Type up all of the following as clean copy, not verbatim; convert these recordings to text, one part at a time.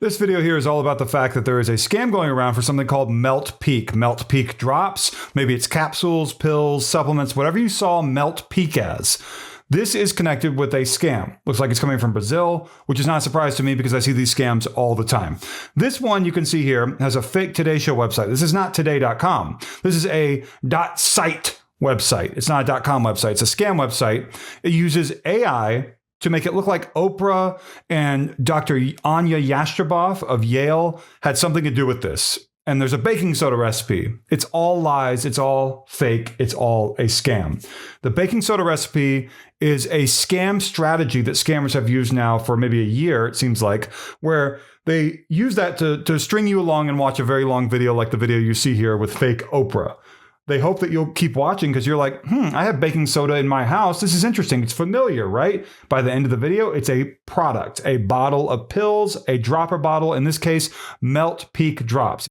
This video here is all about the fact that there is a scam going around for something called Melt Peak. Melt Peak drops, maybe it's capsules, pills, supplements, whatever you saw Melt Peak as. This is connected with a scam. Looks like it's coming from Brazil, which is not a surprise to me because I see these scams all the time. This one you can see here has a fake Today Show website. This is not today.com. This is a .site website. It's not a .com website. It's a scam website. It uses AI to make it look like Oprah and Dr. Anya Yastrzeboff of Yale had something to do with this. And there's a baking soda recipe. It's all lies. It's all fake. It's all a scam. The baking soda recipe is a scam strategy that scammers have used now for maybe a year, it seems like, where they use that to string you along and watch a very long video like the video you see here with fake Oprah. They hope that you'll keep watching because you're like, I have baking soda in my house. This is interesting. It's familiar, right? By the end of the video, it's a product, a bottle of pills, a dropper bottle, in this case, Melt Peak drops.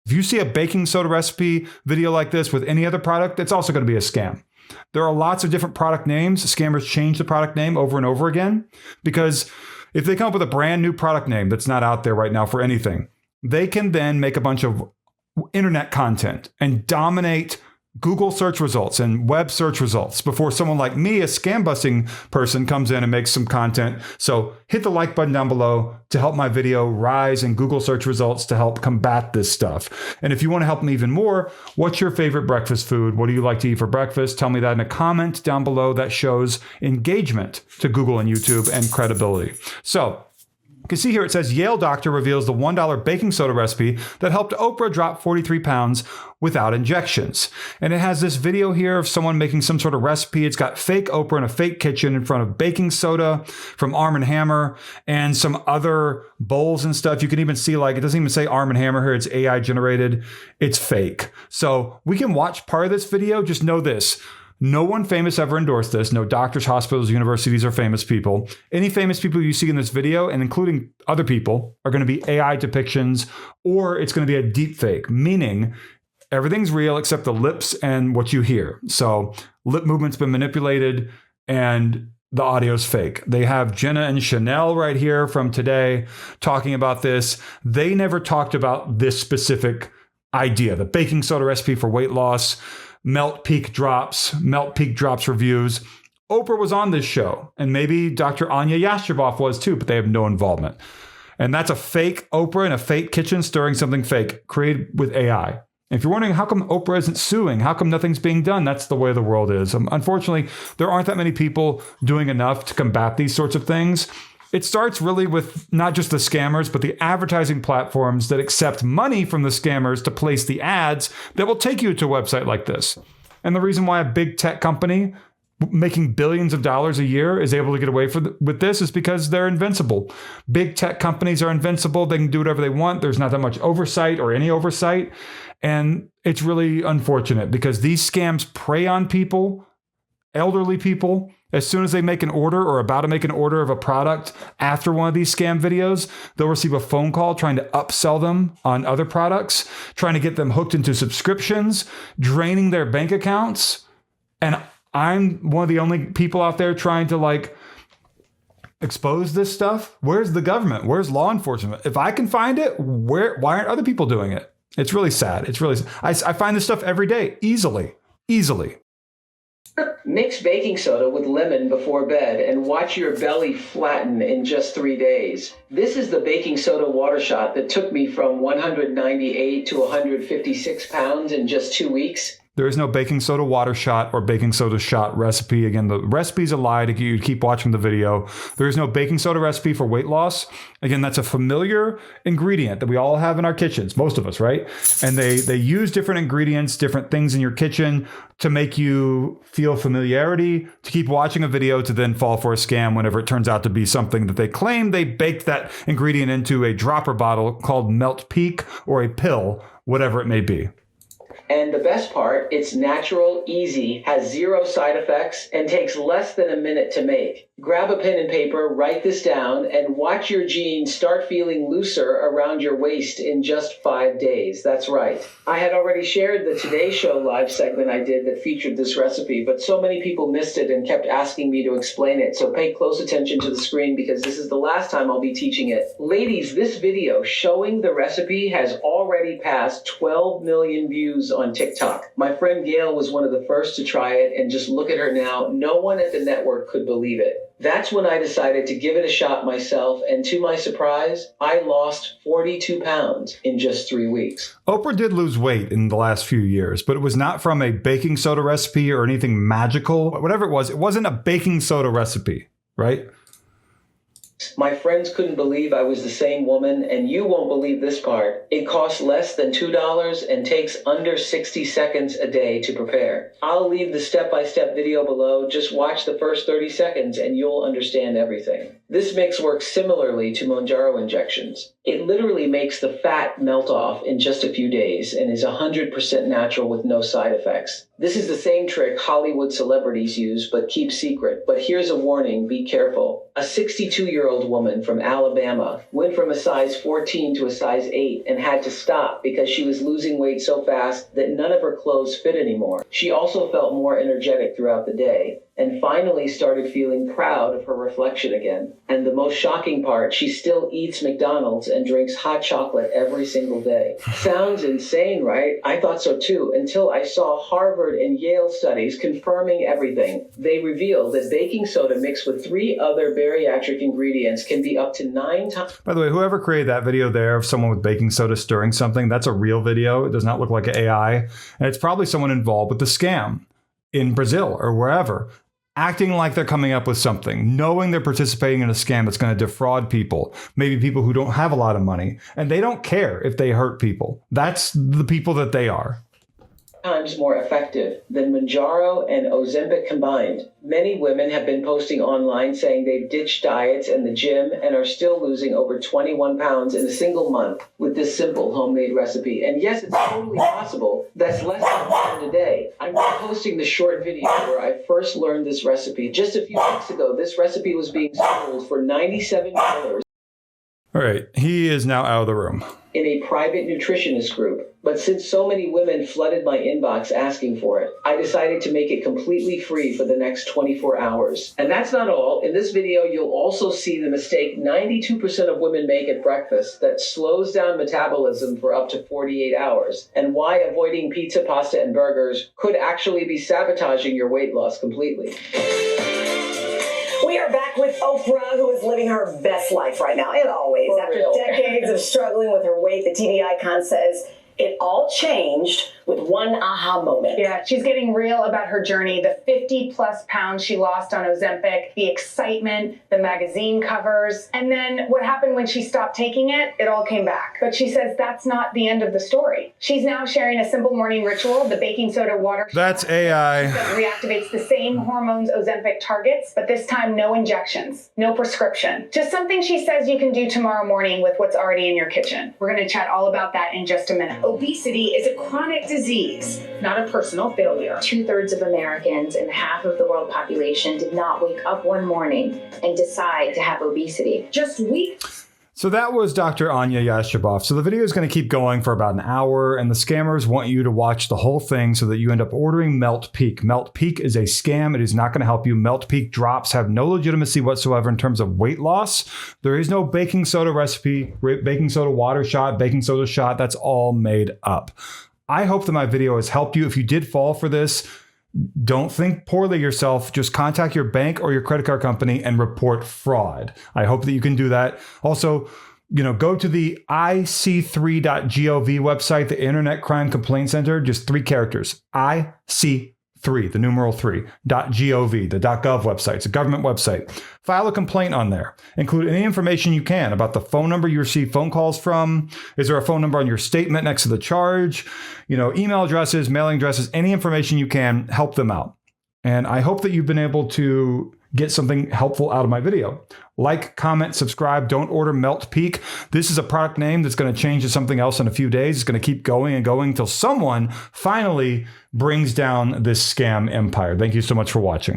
If you see a baking soda recipe video like this with any other product, it's also going to be a scam. There are lots of different product names. Scammers change the product name over and over again because if they come up with a brand new product name that's not out there right now for anything, they can then make a bunch of internet content and dominate Google search results and web search results before someone like me, a scam busting person, comes in and makes some content. So hit the like button down below to help my video rise in Google search results to help combat this stuff. And if you want to help me even more, what's your favorite breakfast food? What do you like to eat for breakfast? Tell me that in a comment down below. That shows engagement to Google and YouTube and credibility. So you can see here it says Yale doctor reveals the $1 baking soda recipe that helped Oprah drop 43 pounds without injections. And it has this video here of someone making some sort of recipe. It's got fake Oprah in a fake kitchen in front of baking soda from Arm & Hammer and some other bowls and stuff. You can even see, like, it doesn't even say Arm & Hammer here. It's AI generated. It's fake. So we can watch part of this video. Just know this. No one famous ever endorsed this. No doctors, hospitals, universities, or famous people. Any famous people you see in this video, and including other people, are going to be AI depictions, or it's going to be a deep fake, meaning everything's real except the lips and what you hear. So lip movement's been manipulated and the audio's fake. They have Jenna and Chanel right here from Today talking about this. They never talked about this specific idea, the baking soda recipe for weight loss. Melt Peak drops reviews. Oprah was on this show, and maybe Dr. Anya Yastrzeboff was too, but they have no involvement. And that's a fake Oprah in a fake kitchen stirring something fake created with AI. And if you're wondering how come Oprah isn't suing, how come nothing's being done, that's the way the world is. Unfortunately, there aren't that many people doing enough to combat these sorts of things. It starts really with not just the scammers, but the advertising platforms that accept money from the scammers to place the ads that will take you to a website like this. And the reason why a big tech company making billions of dollars a year is able to get away with this is because they're invincible. Big tech companies are invincible. They can do whatever they want. There's not that much oversight or any oversight. And it's really unfortunate because these scams prey on people, elderly people. As soon as they make an order or about to make an order of a product after one of these scam videos, they'll receive a phone call trying to upsell them on other products, trying to get them hooked into subscriptions, draining their bank accounts. And I'm one of the only people out there trying to expose this stuff. Where's the government? Where's law enforcement? If I can find it, why aren't other people doing it? It's really sad. It's really sad. I find this stuff every day, easily. Mix baking soda with lemon before bed and watch your belly flatten in just 3 days. This is the baking soda water shot that took me from 198 to 156 pounds in just 2 weeks. There is no baking soda water shot or baking soda shot recipe. Again, the recipe's a lie to get you to keep watching the video. There is no baking soda recipe for weight loss. Again, that's a familiar ingredient that we all have in our kitchens, most of us, right? And they use different ingredients, different things in your kitchen to make you feel familiarity, to keep watching a video, to then fall for a scam whenever it turns out to be something that they claim they baked that ingredient into a dropper bottle called Melt Peak or a pill, whatever it may be. And the best part, it's natural, easy, has zero side effects, and takes less than a minute to make. Grab a pen and paper, write this down, and watch your jeans start feeling looser around your waist in just 5 days. That's right. I had already shared the Today Show live segment I did that featured this recipe, but so many people missed it and kept asking me to explain it. So pay close attention to the screen because this is the last time I'll be teaching it. Ladies, this video showing the recipe has already passed 12 million views on TikTok. My friend Gail was one of the first to try it, and just look at her now. No one at the network could believe it. That's when I decided to give it a shot myself, and to my surprise, I lost 42 pounds in just 3 weeks. Oprah did lose weight in the last few years, but it was not from a baking soda recipe or anything magical. Whatever it wasn't a baking soda recipe, right? My friends couldn't believe I was the same woman, and you won't believe this part. It costs less than $2 and takes under 60 seconds a day to prepare. I'll leave the step-by-step video below. Just watch the first 30 seconds and you'll understand everything. This mix works similarly to Mounjaro injections. It literally makes the fat melt off in just a few days and is 100% natural with no side effects. This is the same trick Hollywood celebrities use but keep secret. But here's a warning, be careful. A 62-year-old woman from Alabama went from a size 14 to a size 8 and had to stop because she was losing weight so fast that none of her clothes fit anymore. She also felt more energetic throughout the day and finally started feeling proud of her reflection again. And the most shocking part, she still eats McDonald's and drinks hot chocolate every single day. Sounds insane, right? I thought so too, until I saw Harvard and Yale studies confirming everything. They revealed that baking soda mixed with 3 other bariatric ingredients can be up to 9 times. By the way, whoever created that video there of someone with baking soda stirring something, that's a real video. It does not look like an AI. And it's probably someone involved with the scam in Brazil or wherever, acting like they're coming up with something, knowing they're participating in a scam that's going to defraud people, maybe people who don't have a lot of money, and they don't care if they hurt people. That's the people that they are. Times more effective than Mounjaro and Ozempic combined. Many women have been posting online saying they've ditched diets and the gym and are still losing over 21 pounds in a single month with this simple homemade recipe. And yes, it's totally possible. That's less than a pound a day. I'm posting the short video where I first learned this recipe. Just a few weeks ago, this recipe was being sold for $97. All right, he is now out of the room. In a private nutritionist group. But since so many women flooded my inbox asking for it, I decided to make it completely free for the next 24 hours. And that's not all. In this video, you'll also see the mistake 92% of women make at breakfast that slows down metabolism for up to 48 hours, and why avoiding pizza, pasta, and burgers could actually be sabotaging your weight loss completely. We are back with Oprah, who is living her best life right now, and always. After decades of struggling with her weight, the TV icon says it all changed with one aha moment. Yeah, she's getting real about her journey, the 50-plus pounds she lost on Ozempic, the excitement, the magazine covers, and then what happened when she stopped taking it, it all came back. But she says that's not the end of the story. She's now sharing a simple morning ritual, the baking soda water. That's AI. That reactivates the same hormones Ozempic targets, but this time no injections, no prescription. Just something she says you can do tomorrow morning with what's already in your kitchen. We're going to chat all about that in just a minute. Obesity is a chronic disease, not a personal failure. 2/3 of Americans and half of the world population did not wake up one morning and decide to have obesity. Just weeks. So that was Dr. Anya Yashabov. So the video is going to keep going for about an hour, and the scammers want you to watch the whole thing so that you end up ordering Melt Peak. Melt Peak is a scam. It is not going to help you. Melt Peak drops have no legitimacy whatsoever in terms of weight loss. There is no baking soda recipe, baking soda water shot, baking soda shot. That's all made up. I hope that my video has helped you. If you did fall for this, don't think poorly of yourself. Just contact your bank or your credit card company and report fraud. I hope that you can do that. Also, go to the IC3.gov website, the Internet Crime Complaint Center, just 3 characters, IC3, the numeral 3.gov, the .gov website. It's a government website. File a complaint on there. Include any information you can about the phone number you receive phone calls from. Is there a phone number on your statement next to the charge? Email addresses, mailing addresses, any information you can, help them out. And I hope that you've been able to get something helpful out of my video. Like, comment, subscribe. Don't order Melt Peak. This is a product name that's going to change to something else in a few days. It's going to keep going and going until someone finally brings down this scam empire. Thank you so much for watching.